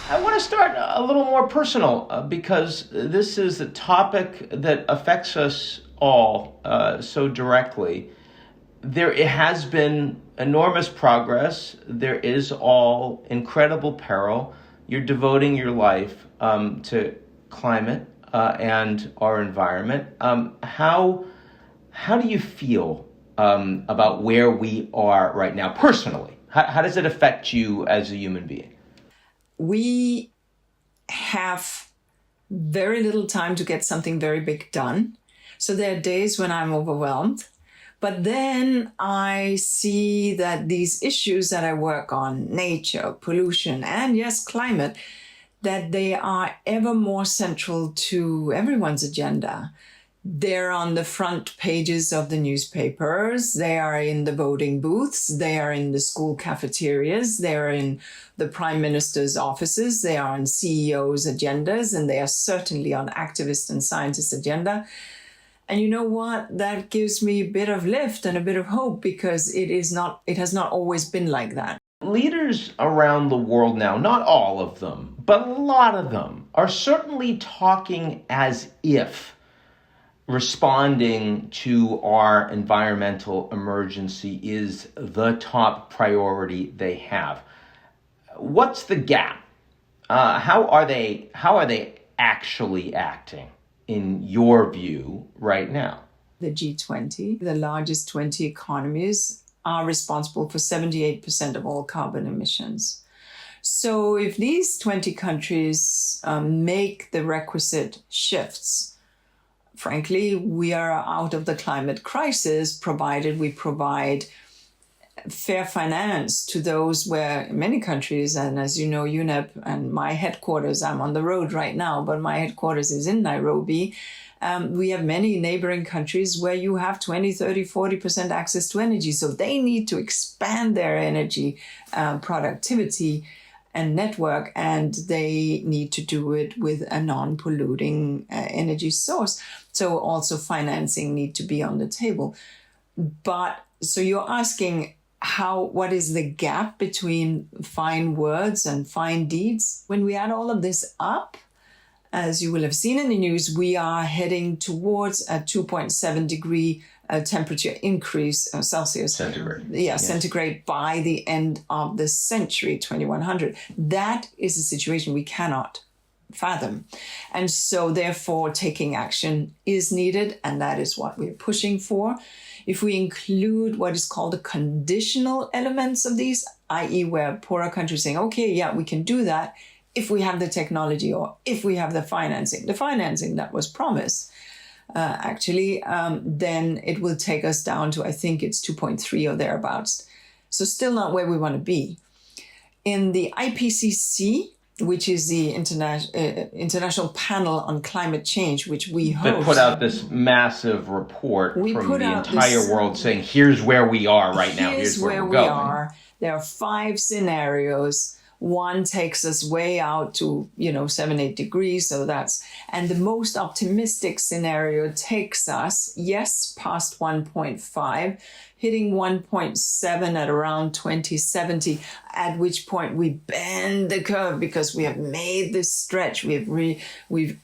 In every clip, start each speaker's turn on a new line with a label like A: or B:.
A: I want to start a little more personal because this is a topic that affects us all so directly. It has been enormous progress. There is all incredible peril. You're devoting your life to climate and our environment. How do you feel about where we are right now personally? How does it affect you as a human being?
B: We have very little time to get something very big done. So there are days when I'm overwhelmed. But then I see that these issues that I work on, nature, pollution, and yes, climate, that they are ever more central to everyone's agenda. They're on the front pages of the newspapers. They are in the voting booths. They are in the school cafeterias. They are in the prime minister's offices. They are on CEOs' agendas, and they are certainly on activist and scientist agenda. And you know what? That gives me a bit of lift and a bit of hope because it has not always been like that.
A: Leaders around the world now, not all of them, but a lot of them, are certainly talking as if responding to our environmental emergency is the top priority they have. What's the gap? How are they actually acting, in your view, right now?
B: The G20, the largest 20 economies, are responsible for 78% of all carbon emissions. So if these 20 countries make the requisite shifts, frankly, we are out of the climate crisis, provided we provide fair finance to those where in many countries, and as you know, UNEP and my headquarters, I'm on the road right now, but my headquarters is in Nairobi. We have many neighboring countries where you have 20, 30, 40% access to energy. So they need to expand their energy productivity and network, and they need to do it with a non-polluting energy source. So also financing need to be on the table. But so you're asking what is the gap between fine words and fine deeds? When we add all of this up, as you will have seen in the news, we are heading towards a 2.7 degree temperature increase, Celsius.
A: Centigrade.
B: Yes. Centigrade by the end of the century, 2100. That is a situation we cannot fathom. And so therefore taking action is needed, and that is what we're pushing for. If we include what is called the conditional elements of these, i.e. where poorer countries saying, okay, yeah, we can do that if we have the technology or if we have the financing that was promised, then it will take us down to, I think it's 2.3 or thereabouts. So still not where we want to be. In the IPCC, which is the International Panel on Climate Change, which we host.
A: They put out this massive report from the entire world saying, here's where we are right now, here's where we're going.
B: There are 5 scenarios. One takes us way out to, 7-8 degrees. And the most optimistic scenario takes us, past 1.5, hitting 1.7 at around 2070, at which point we bend the curve because we have made this stretch. We've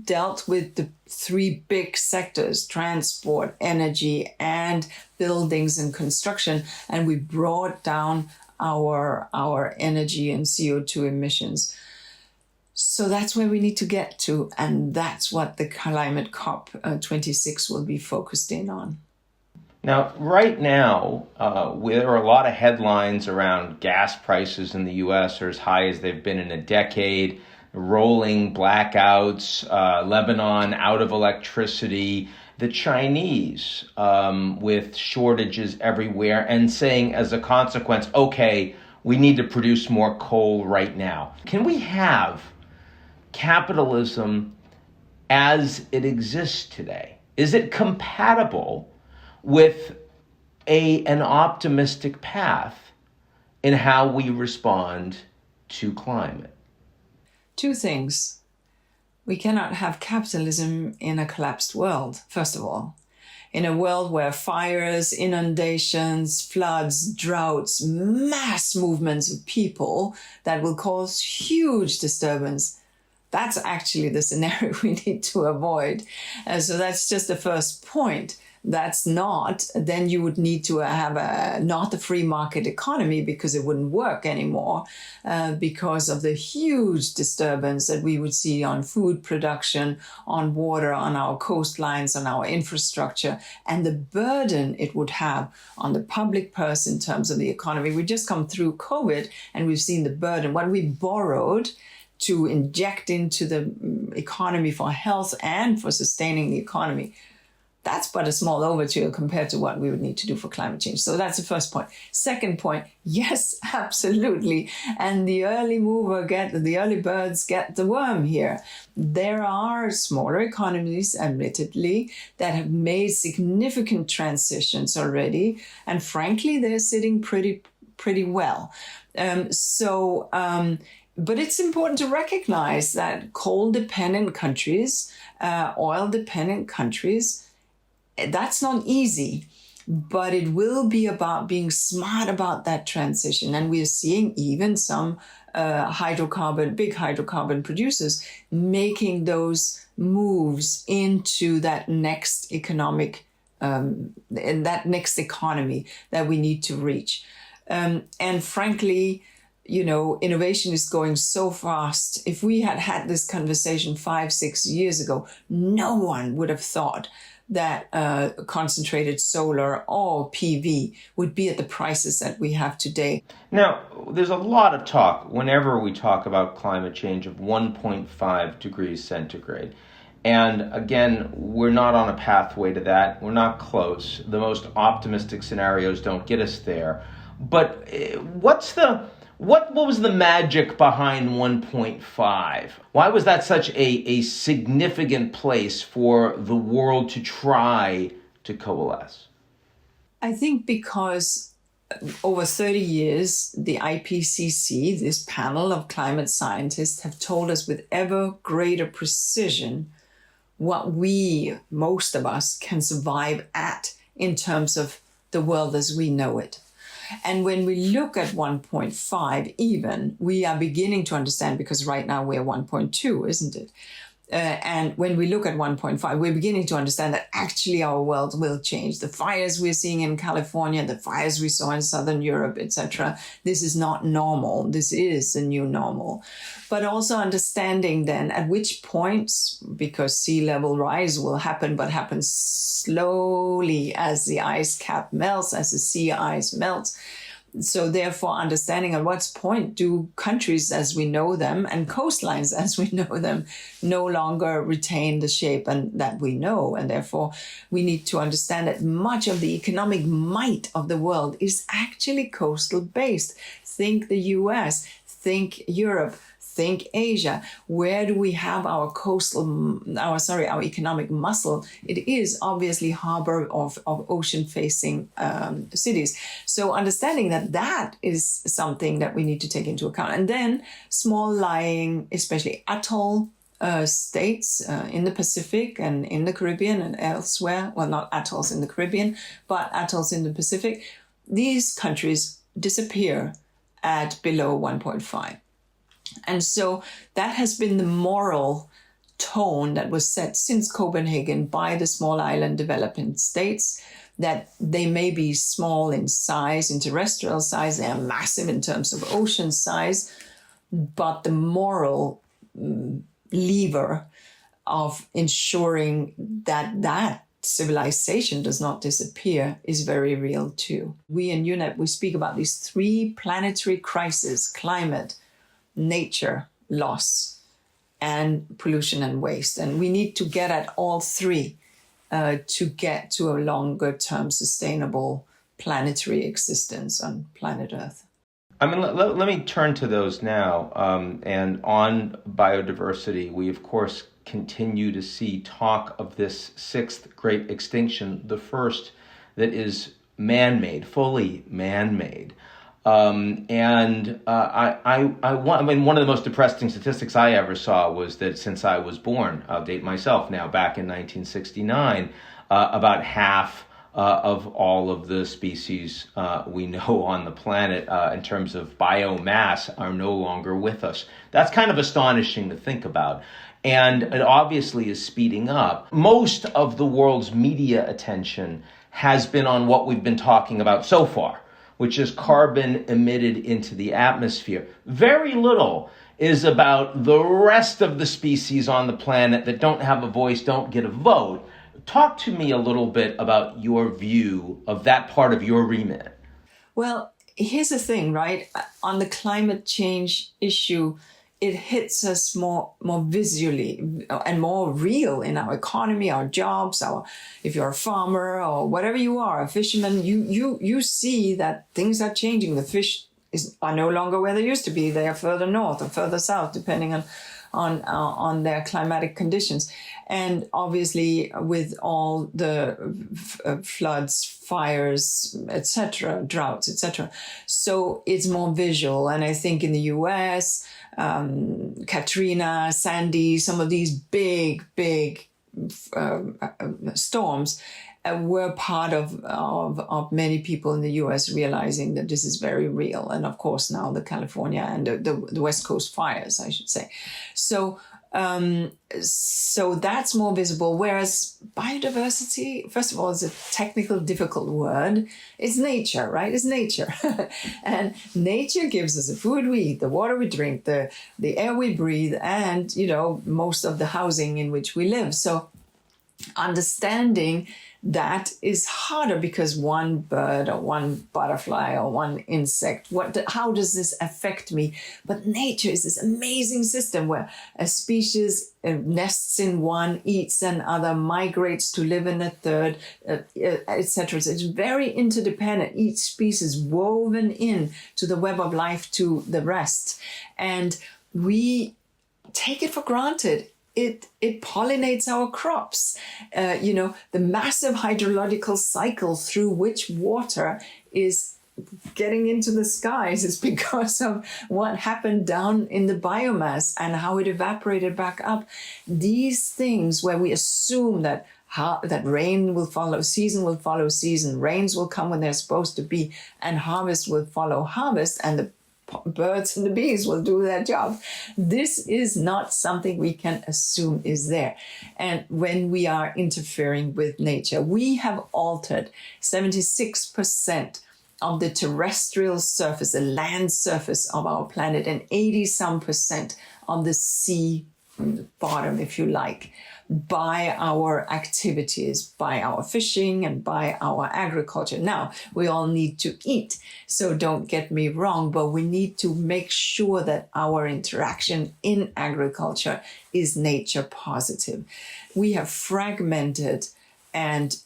B: dealt with the 3 big sectors, transport, energy, and buildings and construction, and we brought down our energy and CO2 emissions. So that's where we need to get to, and that's what the Climate COP 26 will be focused in on.
A: Now, right now, there are a lot of headlines around gas prices in the U.S. are as high as they've been in a decade, rolling blackouts, Lebanon out of electricity, the Chinese with shortages everywhere, and saying as a consequence, okay, we need to produce more coal right now. Can we have capitalism as it exists today? Is it compatible with an optimistic path in how we respond to climate?
B: 2 things. We cannot have capitalism in a collapsed world, first of all. in a world where fires, inundations, floods, droughts, mass movements of people that will cause huge disturbance. That's actually the scenario we need to avoid. So that's just the first point. That's not, then you would need to have not a free market economy, because it wouldn't work anymore because of the huge disturbance that we would see on food production, on water, on our coastlines, on our infrastructure, and the burden it would have on the public purse in terms of the economy. We just come through COVID and we've seen the burden, what we borrowed to inject into the economy for health and for sustaining the economy. That's but a small overture compared to what we would need to do for climate change. So that's the first point. Second point, yes, absolutely. And the early birds get the worm here. There are smaller economies, admittedly, that have made significant transitions already. And frankly, they're sitting pretty well. But it's important to recognize that coal-dependent countries, oil-dependent countries, that's not easy, but it will be about being smart about that transition. And we are seeing even some big hydrocarbon producers making those moves into that next economy that we need to reach. And frankly, innovation is going so fast. If we had this conversation 5-6 years ago, no one would have thought that concentrated solar or PV would be at the prices that we have today.
A: Now, there's a lot of talk whenever we talk about climate change of 1.5 degrees centigrade. And again, we're not on a pathway to that. We're not close. The most optimistic scenarios don't get us there. But what was the magic behind 1.5? Why was that such a significant place for the world to try to coalesce?
B: I think because over 30 years, the IPCC, this panel of climate scientists, have told us with ever greater precision what most of us, can survive at in terms of the world as we know it. And when we look at 1.5 even, we are beginning to understand, because right now we're 1.2, isn't it? And when we look at 1.5, we're beginning to understand that actually our world will change. The fires we're seeing in California, the fires we saw in Southern Europe, etc. This is not normal. This is the new normal. But also understanding then at which points, because sea level rise will happen, but happens slowly as the ice cap melts, as the sea ice melts. So therefore, understanding at what point do countries as we know them and coastlines as we know them no longer retain the shape and that we know. And therefore, we need to understand that much of the economic might of the world is actually coastal based. Think the US, think Europe, think Asia. Where do we have our our economic muscle? It is obviously harbor of ocean-facing cities. So understanding that is something that we need to take into account. And then small lying, especially atoll states in the Pacific and in the Caribbean and elsewhere. Well, not atolls in the Caribbean, but atolls in the Pacific. These countries disappear at below 1.5. And so that has been the moral tone that was set since Copenhagen by the small island developing states, that they may be small in size, in terrestrial size, they are massive in terms of ocean size, but the moral lever of ensuring that civilization does not disappear is very real too. We in UNEP, we speak about these 3 planetary crises: climate, nature loss, and pollution and waste. And we need to get at all 3 to get to a longer term sustainable planetary existence on planet Earth.
A: I mean, let me turn to those now. And on biodiversity, we of course continue to see talk of this 6th great extinction, the first that is man-made, fully man-made. One of the most depressing statistics I ever saw was that since I was born, I'll date myself now, back in 1969, about half of all of the species we know on the planet in terms of biomass are no longer with us. That's kind of astonishing to think about. And it obviously is speeding up. Most of the world's media attention has been on what we've been talking about so far, which is carbon emitted into the atmosphere. Very little is about the rest of the species on the planet that don't have a voice, don't get a vote. Talk to me a little bit about your view of that part of your remit.
B: Well, here's the thing, right? On the climate change issue, it hits us more visually and more real in our economy, our jobs, if you're a farmer or whatever you are, a fisherman, you see that things are changing. The fish are no longer where they used to be. They are further north or further south, depending on their climatic conditions. And obviously with all the floods, fires, etc., droughts, etc. So it's more visual. And I think in the US, Katrina, Sandy, some of these big storms were part of many people in the US realizing that this is very real. And of course now the California and the West Coast fires, I should say. So that's more visible. Whereas biodiversity, first of all, is a technical, difficult word. It's nature, right? It's nature. And nature gives us the food we eat, the water we drink, the air we breathe, and, most of the housing in which we live. So understanding that is harder because one bird or one butterfly or one insect, how does this affect me? But nature is this amazing system where a species nests in one, eats another, migrates to live in a third, etc. So it's very interdependent. Each species woven in to the web of life to the rest. And we take it for granted. It pollinates our crops. The massive hydrological cycle through which water is getting into the skies is because of what happened down in the biomass and how it evaporated back up. These things where we assume that rain will follow, season will follow season, rains will come when they're supposed to be, and harvest will follow harvest, and the birds and the bees will do their job. This is not something we can assume is there. And when we are interfering with nature, we have altered 76% of the terrestrial surface, the land surface of our planet, and 80% of the sea bottom, if you like, by our activities, by our fishing and by our agriculture. Now, we all need to eat, so don't get me wrong, but we need to make sure that our interaction in agriculture is nature positive. We have fragmented and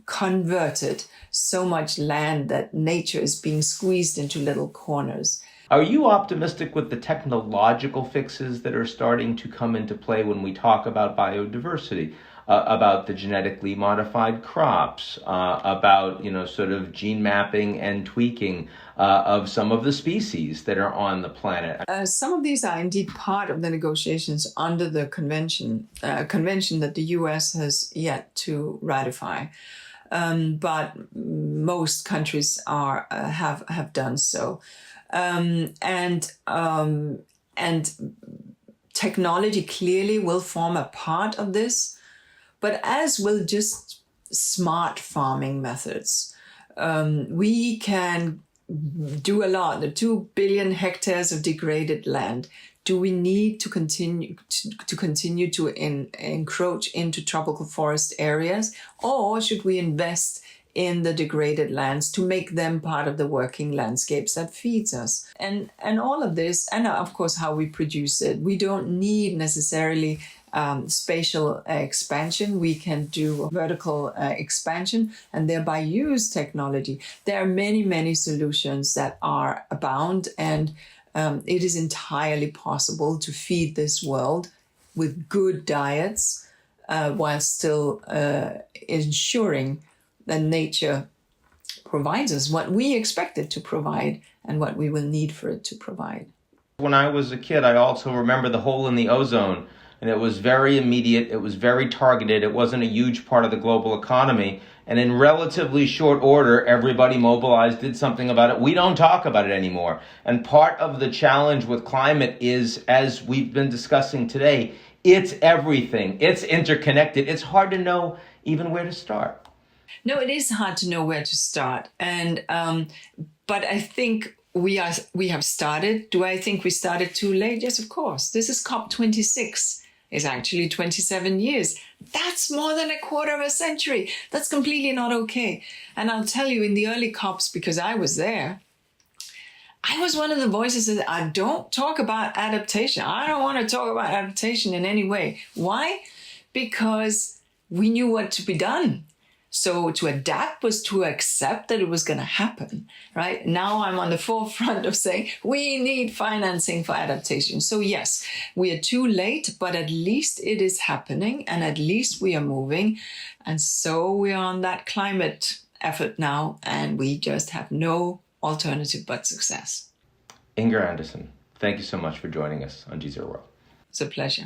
B: converted so much land that nature is being squeezed into little corners.
A: Are you optimistic with the technological fixes that are starting to come into play when we talk about biodiversity, about the genetically modified crops, about, sort of gene mapping and tweaking of some of the species that are on the planet?
B: Some of these are indeed part of the negotiations under the convention that the US has yet to ratify. But most countries have done so. And technology clearly will form a part of this, but as will just smart farming methods. We can do a lot. The 2 billion hectares of degraded land. Do we need to continue to encroach into tropical forest areas, or should we invest in the degraded lands to make them part of the working landscapes that feeds us? And all of this, and of course how we produce it. We don't need necessarily spatial expansion. We can do vertical expansion and thereby use technology. There are many solutions that are abound, and it is entirely possible to feed this world with good diets while still ensuring that nature provides us what we expect it to provide and what we will need for it to provide.
A: When I was a kid, I also remember the hole in the ozone and it was very immediate. It was very targeted. It wasn't a huge part of the global economy. And in relatively short order, everybody mobilized, did something about it. We don't talk about it anymore. And part of the challenge with climate is, as we've been discussing today, it's everything. It's interconnected. It's hard to know even where to start.
B: No, it is hard to know where to start. And but I think we have started. Do I think we started too late? Yes, of course. This is COP26. It's actually 27 years. That's more than a quarter of a century. That's completely not okay. And I'll tell you, in the early COPs, because I was there, I was one of the voices that I don't talk about adaptation. I don't want to talk about adaptation in any way. Why? Because we knew what to be done. So to adapt was to accept that it was going to happen, right? Now I'm on the forefront of saying we need financing for adaptation. So yes, we are too late, but at least it is happening and at least we are moving. And so we are on that climate effort now, and we just have no alternative but success.
A: Inger Andersen, thank you so much for joining us on GZERO World.
B: It's a pleasure.